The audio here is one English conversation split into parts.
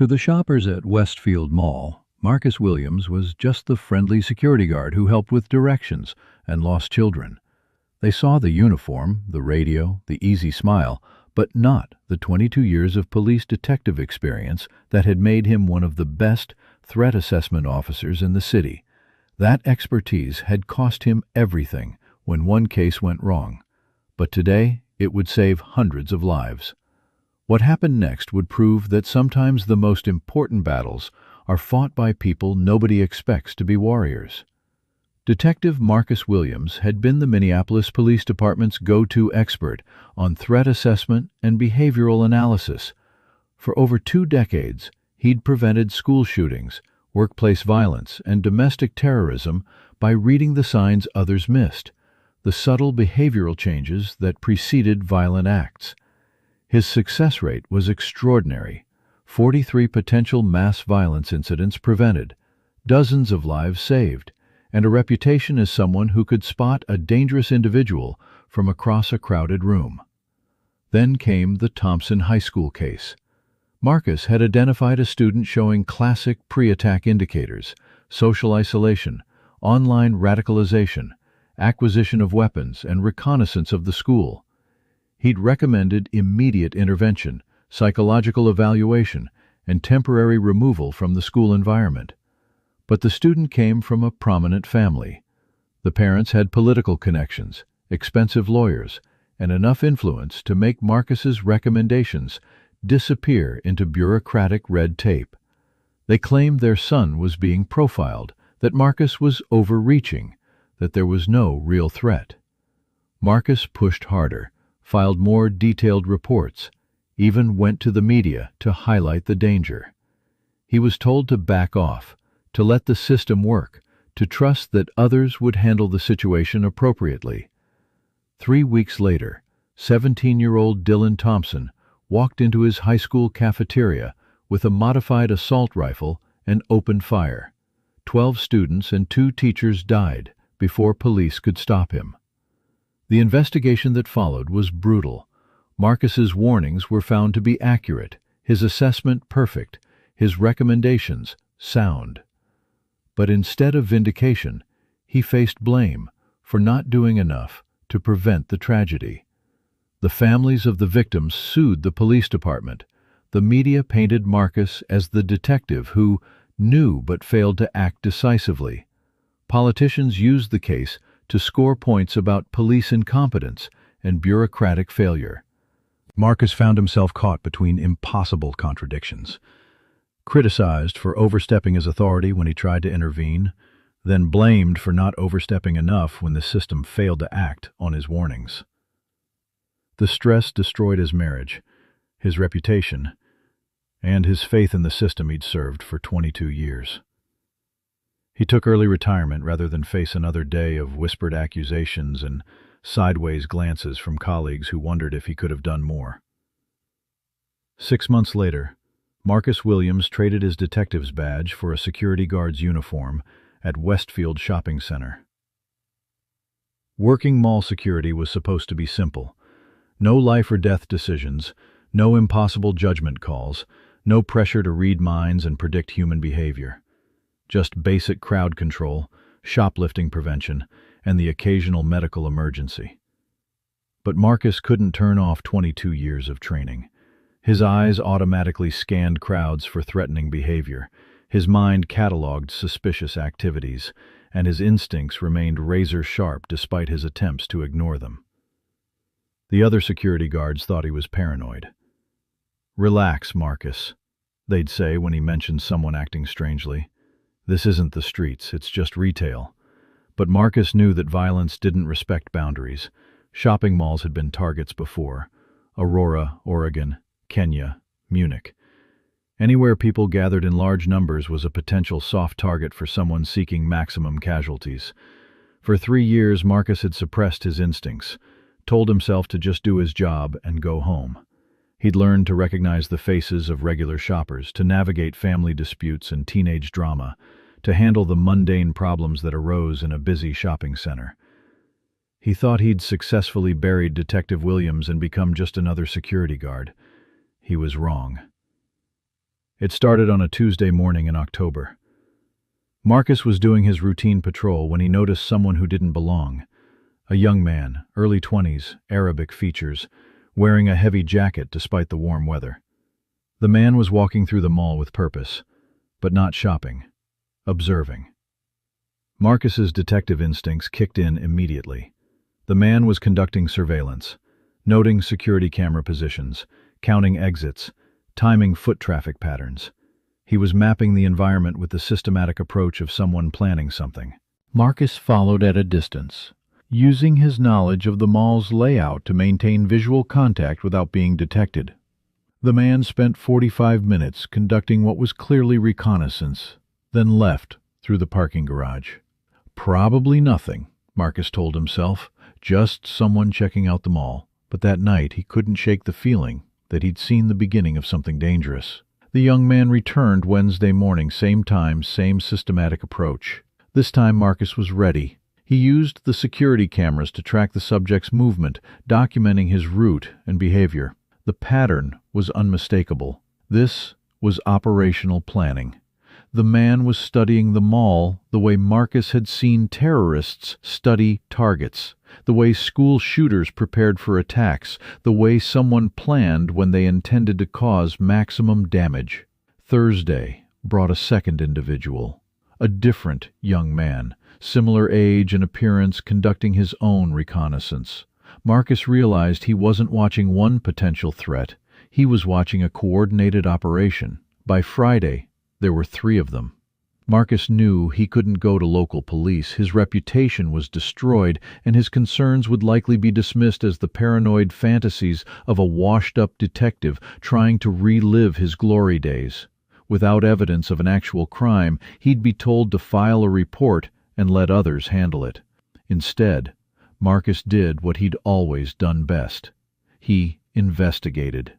To the shoppers at Westfield Mall, Marcus Williams was just the friendly security guard who helped with directions and lost children. They saw the uniform, the radio, the easy smile, but not the 22 years of police detective experience that had made him one of the best threat assessment officers in the city. That expertise had cost him everything when one case went wrong, but today it would save hundreds of lives. What happened next would prove that sometimes the most important battles are fought by people nobody expects to be warriors. Detective Marcus Williams had been the Minneapolis Police Department's go-to expert on threat assessment and behavioral analysis. For over 2 decades, he'd prevented school shootings, workplace violence, and domestic terrorism by reading the signs others missed, the subtle behavioral changes that preceded violent acts. His success rate was extraordinary. 43 potential mass violence incidents prevented, dozens of lives saved, and a reputation as someone who could spot a dangerous individual from across a crowded room. Then came the Thompson High School case. Marcus had identified a student showing classic pre-attack indicators: social isolation, online radicalization, acquisition of weapons, and reconnaissance of the school. He'd recommended immediate intervention, psychological evaluation, and temporary removal from the school environment. But the student came from a prominent family. The parents had political connections, expensive lawyers, and enough influence to make Marcus's recommendations disappear into bureaucratic red tape. They claimed their son was being profiled, that Marcus was overreaching, that there was no real threat. Marcus pushed harder, filed more detailed reports, even went to the media to highlight the danger. He was told to back off, to let the system work, to trust that others would handle the situation appropriately. 3 weeks later, 17-year-old Dylan Thompson walked into his high school cafeteria with a modified assault rifle and opened fire. 12 students and 2 teachers died before police could stop him. The investigation that followed was brutal. Marcus's warnings were found to be accurate, his assessment perfect, his recommendations sound. But instead of vindication, he faced blame for not doing enough to prevent the tragedy. The families of the victims sued the police department. The media painted Marcus as the detective who knew but failed to act decisively. Politicians used the case to score points about police incompetence and bureaucratic failure. Marcus found himself caught between impossible contradictions. Criticized for overstepping his authority when he tried to intervene, then blamed for not overstepping enough when the system failed to act on his warnings. The stress destroyed his marriage, his reputation, and his faith in the system he'd served for 22 years. He took early retirement rather than face another day of whispered accusations and sideways glances from colleagues who wondered if he could have done more. 6 months later, Marcus Williams traded his detective's badge for a security guard's uniform at Westfield Shopping Center. Working mall security was supposed to be simple. No life or death decisions, no impossible judgment calls, no pressure to read minds and predict human behavior. Just basic crowd control, shoplifting prevention, and the occasional medical emergency. But Marcus couldn't turn off 22 years of training. His eyes automatically scanned crowds for threatening behavior, his mind cataloged suspicious activities, and his instincts remained razor-sharp despite his attempts to ignore them. The other security guards thought he was paranoid. "Relax, Marcus," they'd say when he mentioned someone acting strangely. "This isn't the streets, it's just retail." But Marcus knew that violence didn't respect boundaries. Shopping malls had been targets before: Aurora, Oregon, Kenya, Munich. Anywhere people gathered in large numbers was a potential soft target for someone seeking maximum casualties. For 3 years, Marcus had suppressed his instincts, told himself to just do his job and go home. He'd learned to recognize the faces of regular shoppers, to navigate family disputes and teenage drama, to handle the mundane problems that arose in a busy shopping center. He thought he'd successfully buried Detective Williams and become just another security guard. He was wrong. It started on a Tuesday morning in October. Marcus was doing his routine patrol when he noticed someone who didn't belong. A young man, early 20s, Arabic features, wearing a heavy jacket despite the warm weather. The man was walking through the mall with purpose, but not shopping, observing. Marcus's detective instincts kicked in immediately. The man was conducting surveillance, noting security camera positions, counting exits, timing foot traffic patterns. He was mapping the environment with the systematic approach of someone planning something. Marcus followed at a distance, using his knowledge of the mall's layout to maintain visual contact without being detected. The man spent 45 minutes conducting what was clearly reconnaissance, then left through the parking garage. Probably nothing, Marcus told himself, just someone checking out the mall. But that night he couldn't shake the feeling that he'd seen the beginning of something dangerous. The young man returned Wednesday morning, same time, same systematic approach. This time Marcus was ready. He used the security cameras to track the subject's movement, documenting his route and behavior. The pattern was unmistakable. This was operational planning. The man was studying the mall the way Marcus had seen terrorists study targets, the way school shooters prepared for attacks, the way someone planned when they intended to cause maximum damage. Thursday brought a second individual, a different young man, similar age and appearance, conducting his own reconnaissance. Marcus realized he wasn't watching one potential threat. He was watching a coordinated operation. By Friday, there were 3 of them. Marcus knew he couldn't go to local police. His reputation was destroyed, and his concerns would likely be dismissed as the paranoid fantasies of a washed-up detective trying to relive his glory days. Without evidence of an actual crime, he'd be told to file a report and let others handle it. Instead, Marcus did what he'd always done best. He investigated.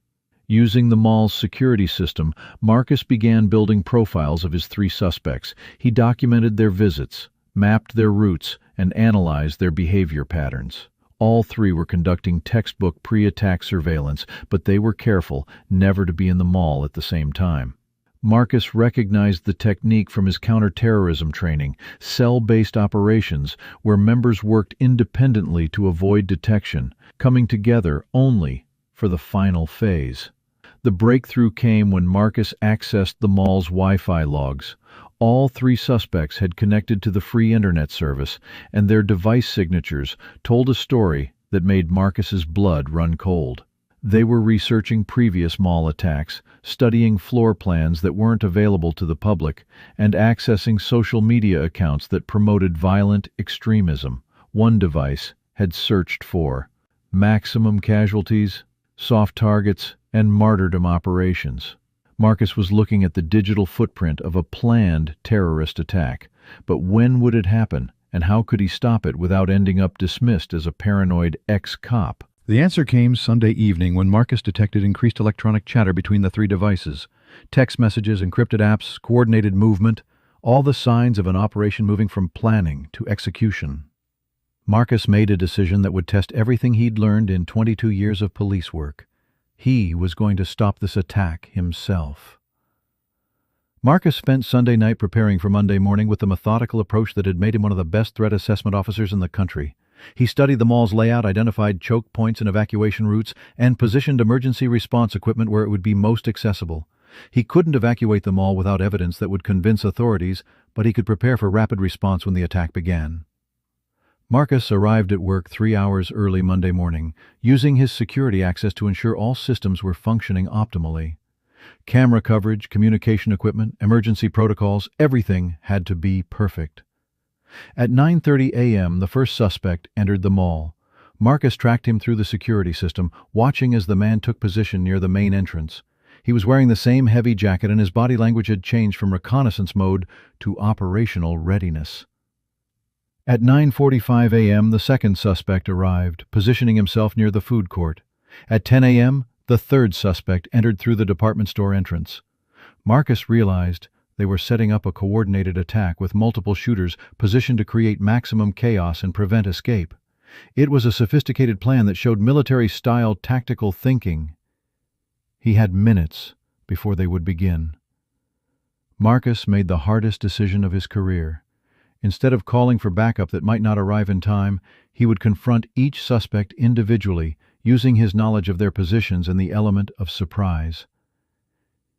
Using the mall's security system, Marcus began building profiles of his 3 suspects. He documented their visits, mapped their routes, and analyzed their behavior patterns. All 3 were conducting textbook pre-attack surveillance, but they were careful never to be in the mall at the same time. Marcus recognized the technique from his counterterrorism training, cell-based operations where members worked independently to avoid detection, coming together only for the final phase. The breakthrough came when Marcus accessed the mall's Wi-Fi logs. All 3 suspects had connected to the free internet service, and their device signatures told a story that made Marcus's blood run cold. They were researching previous mall attacks, studying floor plans that weren't available to the public, and accessing social media accounts that promoted violent extremism. One device had searched for maximum casualties, soft targets, and martyrdom operations. Marcus was looking at the digital footprint of a planned terrorist attack. But when would it happen, and how could he stop it without ending up dismissed as a paranoid ex-cop? The answer came Sunday evening when Marcus detected increased electronic chatter between the 3 devices. Text messages, encrypted apps, coordinated movement, all the signs of an operation moving from planning to execution. Marcus made a decision that would test everything he'd learned in 22 years of police work. He was going to stop this attack himself. Marcus spent Sunday night preparing for Monday morning with the methodical approach that had made him one of the best threat assessment officers in the country. He studied the mall's layout, identified choke points and evacuation routes, and positioned emergency response equipment where it would be most accessible. He couldn't evacuate the mall without evidence that would convince authorities, but he could prepare for rapid response when the attack began. Marcus arrived at work 3 hours early Monday morning, using his security access to ensure all systems were functioning optimally. Camera coverage, communication equipment, emergency protocols, everything had to be perfect. At 9:30 a.m., the first suspect entered the mall. Marcus tracked him through the security system, watching as the man took position near the main entrance. He was wearing the same heavy jacket, and his body language had changed from reconnaissance mode to operational readiness. At 9:45 a.m., the second suspect arrived, positioning himself near the food court. At 10 a.m., the third suspect entered through the department store entrance. Marcus realized they were setting up a coordinated attack with multiple shooters positioned to create maximum chaos and prevent escape. It was a sophisticated plan that showed military-style tactical thinking. He had minutes before they would begin. Marcus made the hardest decision of his career. Instead of calling for backup that might not arrive in time, he would confront each suspect individually, using his knowledge of their positions and the element of surprise.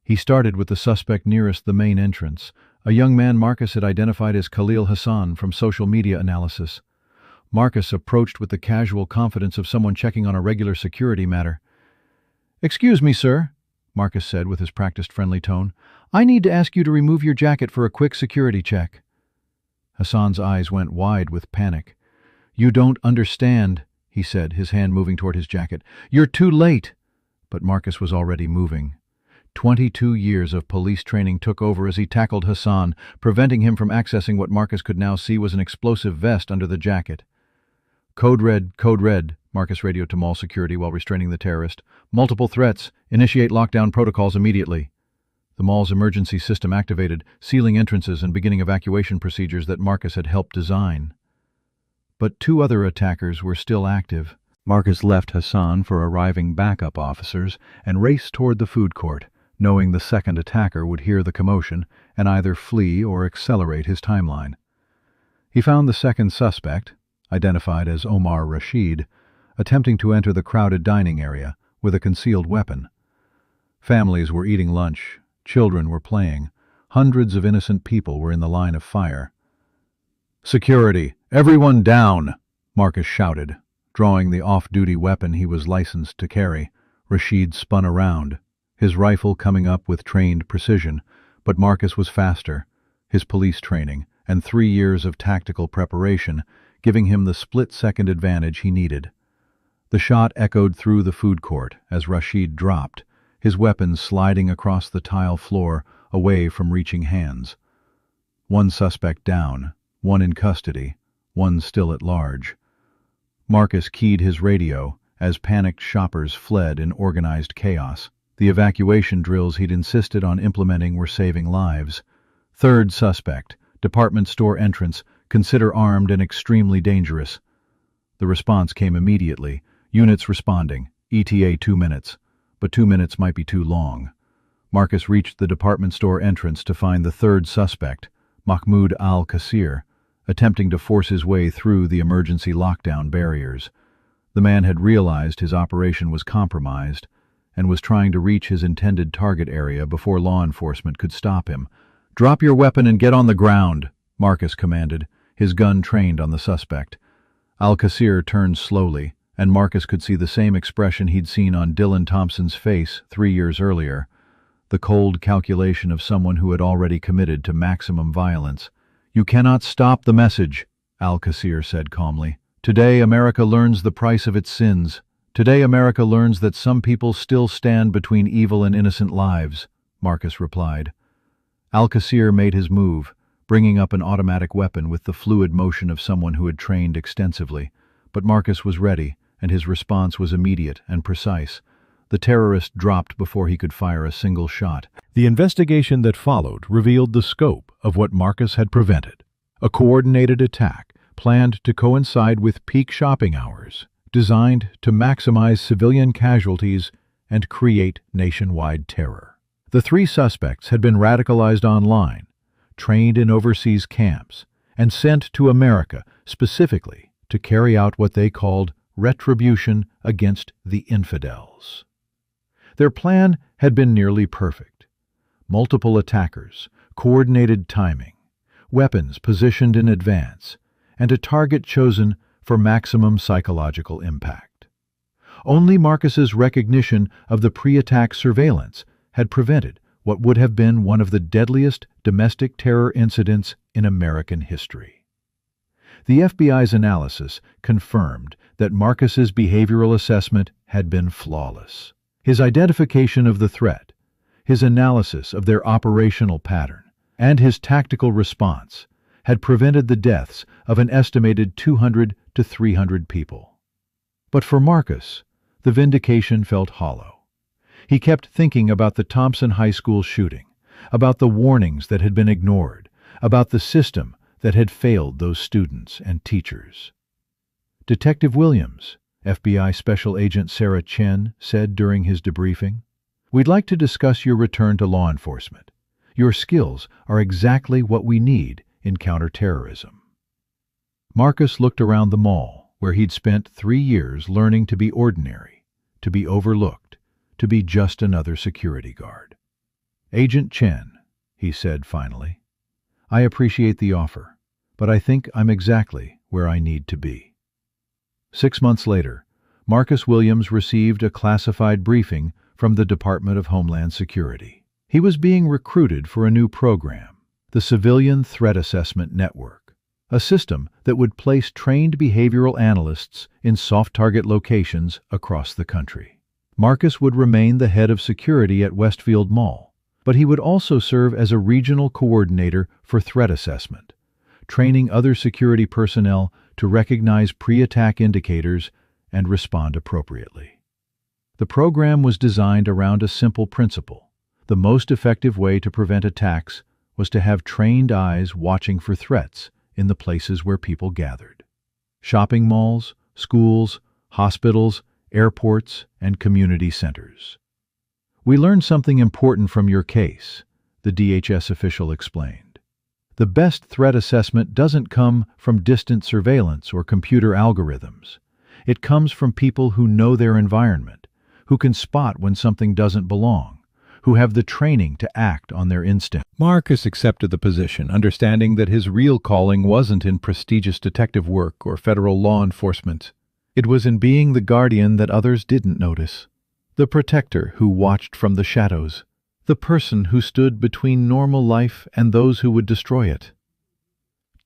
He started with the suspect nearest the main entrance, a young man Marcus had identified as Khalil Hassan from social media analysis. Marcus approached with the casual confidence of someone checking on a regular security matter. "Excuse me, sir," Marcus said with his practiced friendly tone. "I need to ask you to remove your jacket for a quick security check." Hassan's eyes went wide with panic. "You don't understand," he said, his hand moving toward his jacket. "You're too late." But Marcus was already moving. 22 years of police training took over as he tackled Hassan, preventing him from accessing what Marcus could now see was an explosive vest under the jacket. Code red, Marcus radioed to mall security while restraining the terrorist. "Multiple threats. Initiate lockdown protocols immediately." The mall's emergency system activated, sealing entrances and beginning evacuation procedures that Marcus had helped design. But 2 other attackers were still active. Marcus left Hassan for arriving backup officers and raced toward the food court, knowing the second attacker would hear the commotion and either flee or accelerate his timeline. He found the second suspect, identified as Omar Rashid, attempting to enter the crowded dining area with a concealed weapon. Families were eating lunch, children were playing, hundreds of innocent people were in the line of fire. "Security! Everyone down!" Marcus shouted. Drawing the off-duty weapon he was licensed to carry, Rashid spun around, his rifle coming up with trained precision, but Marcus was faster, his police training, and 3 years of tactical preparation, giving him the split-second advantage he needed. The shot echoed through the food court as Rashid dropped, his weapon sliding across the tile floor away from reaching hands. 1 suspect down, 1 in custody, 1 still at large. Marcus keyed his radio as panicked shoppers fled in organized chaos. The evacuation drills he'd insisted on implementing were saving lives. 3rd suspect, department store entrance, consider armed and extremely dangerous. The response came immediately, units responding, ETA 2 minutes. But 2 minutes might be too long. Marcus reached the department store entrance to find the 3rd suspect, Mahmoud al-Qasir, attempting to force his way through the emergency lockdown barriers. The man had realized his operation was compromised and was trying to reach his intended target area before law enforcement could stop him. "Drop your weapon and get on the ground," Marcus commanded, his gun trained on the suspect. Al-Qasir turned slowly, and Marcus could see the same expression he'd seen on Dylan Thompson's face 3 years earlier, the cold calculation of someone who had already committed to maximum violence. "You cannot stop the message," Al-Qasir said calmly. "Today America learns the price of its sins. Today America learns that some people still stand between evil and innocent lives," Marcus replied. Al-Qasir made his move, bringing up an automatic weapon with the fluid motion of someone who had trained extensively. But Marcus was ready, and his response was immediate and precise. The terrorist dropped before he could fire a single shot. The investigation that followed revealed the scope of what Marcus had prevented. A coordinated attack planned to coincide with peak shopping hours, designed to maximize civilian casualties and create nationwide terror. The 3 suspects had been radicalized online, trained in overseas camps, and sent to America specifically to carry out what they called retribution against the infidels. Their plan had been nearly perfect. Multiple attackers, coordinated timing, weapons positioned in advance, and a target chosen for maximum psychological impact. Only Marcus's recognition of the pre-attack surveillance had prevented what would have been one of the deadliest domestic terror incidents in American history. The FBI's analysis confirmed that Marcus's behavioral assessment had been flawless. His identification of the threat, his analysis of their operational pattern, and his tactical response had prevented the deaths of an estimated 200 to 300 people. But for Marcus, the vindication felt hollow. He kept thinking about the Thompson High School shooting, about the warnings that had been ignored, about the system that had failed those students and teachers. Detective Williams, FBI Special Agent Sarah Chen, said during his debriefing, "We'd like to discuss your return to law enforcement. Your skills are exactly what we need in counterterrorism." Marcus looked around the mall, where he'd spent 3 years learning to be ordinary, to be overlooked, to be just another security guard. "Agent Chen," he said finally, "I appreciate the offer, but I think I'm exactly where I need to be." 6 months later, Marcus Williams received a classified briefing from the Department of Homeland Security. He was being recruited for a new program, the Civilian Threat Assessment Network, a system that would place trained behavioral analysts in soft-target locations across the country. Marcus would remain the head of security at Westfield Mall, but he would also serve as a regional coordinator for threat assessment, training other security personnel to recognize pre-attack indicators and respond appropriately. The program was designed around a simple principle. The most effective way to prevent attacks was to have trained eyes watching for threats in the places where people gathered. Shopping malls, schools, hospitals, airports, and community centers. "We learned something important from your case," the DHS official explained. "The best threat assessment doesn't come from distant surveillance or computer algorithms. It comes from people who know their environment, who can spot when something doesn't belong, who have the training to act on their instinct." Marcus accepted the position, understanding that his real calling wasn't in prestigious detective work or federal law enforcement. It was in being the guardian that others didn't notice, the protector who watched from the shadows, the person who stood between normal life and those who would destroy it.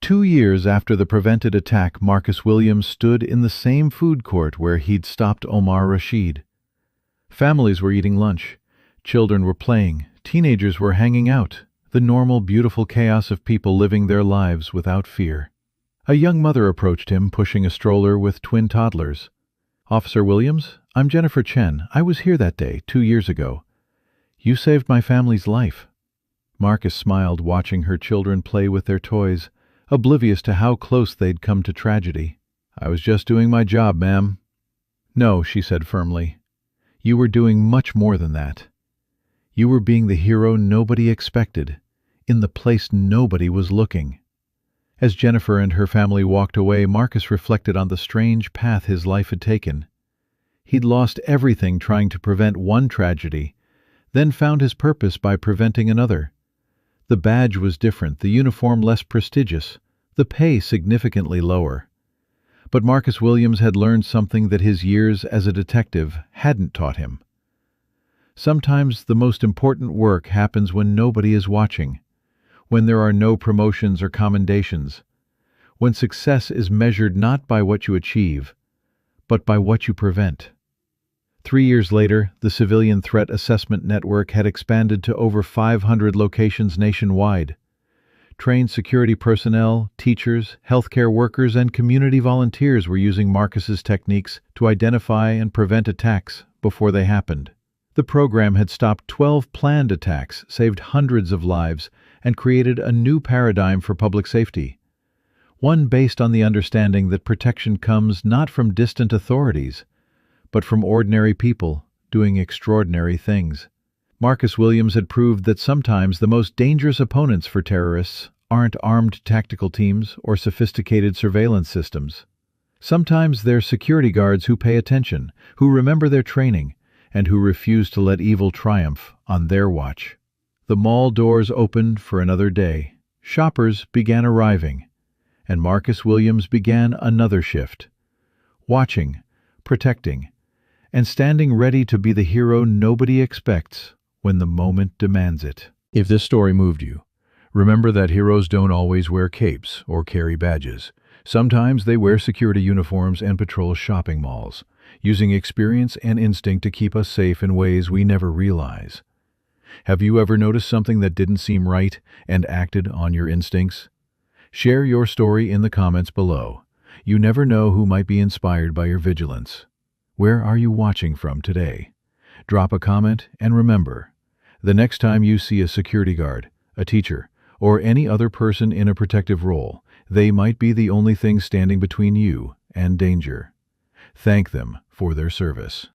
2 years after the prevented attack, Marcus Williams stood in the same food court where he'd stopped Omar Rashid. Families were eating lunch. Children were playing. Teenagers were hanging out. The normal, beautiful chaos of people living their lives without fear. A young mother approached him, pushing a stroller with twin toddlers. "Officer Williams, I'm Jennifer Chen. I was here that day, 2 years ago. You saved my family's life." Marcus smiled, watching her children play with their toys, oblivious to how close they'd come to tragedy. "I was just doing my job, ma'am." "No," she said firmly. "You were doing much more than that. You were being the hero nobody expected, in the place nobody was looking." As Jennifer and her family walked away, Marcus reflected on the strange path his life had taken. He'd lost everything trying to prevent one tragedy, then found his purpose by preventing another. The badge was different, the uniform less prestigious, the pay significantly lower. But Marcus Williams had learned something that his years as a detective hadn't taught him. Sometimes the most important work happens when nobody is watching, when there are no promotions or commendations, when success is measured not by what you achieve, but by what you prevent. 3 years later, the Civilian Threat Assessment Network had expanded to over 500 locations nationwide. Trained security personnel, teachers, healthcare workers, and community volunteers were using Marcus's techniques to identify and prevent attacks before they happened. The program had stopped 12 planned attacks, saved hundreds of lives, and created a new paradigm for public safety. One based on the understanding that protection comes not from distant authorities, but from ordinary people doing extraordinary things. Marcus Williams had proved that sometimes the most dangerous opponents for terrorists aren't armed tactical teams or sophisticated surveillance systems. Sometimes they're security guards who pay attention, who remember their training, and who refuse to let evil triumph on their watch. The mall doors opened for another day. Shoppers began arriving, and Marcus Williams began another shift. Watching, protecting, and standing ready to be the hero nobody expects when the moment demands it. If this story moved you, remember that heroes don't always wear capes or carry badges. Sometimes they wear security uniforms and patrol shopping malls, using experience and instinct to keep us safe in ways we never realize. Have you ever noticed something that didn't seem right and acted on your instincts? Share your story in the comments below. You never know who might be inspired by your vigilance. Where are you watching from today? Drop a comment and remember, the next time you see a security guard, a teacher, or any other person in a protective role, they might be the only thing standing between you and danger. Thank them for their service.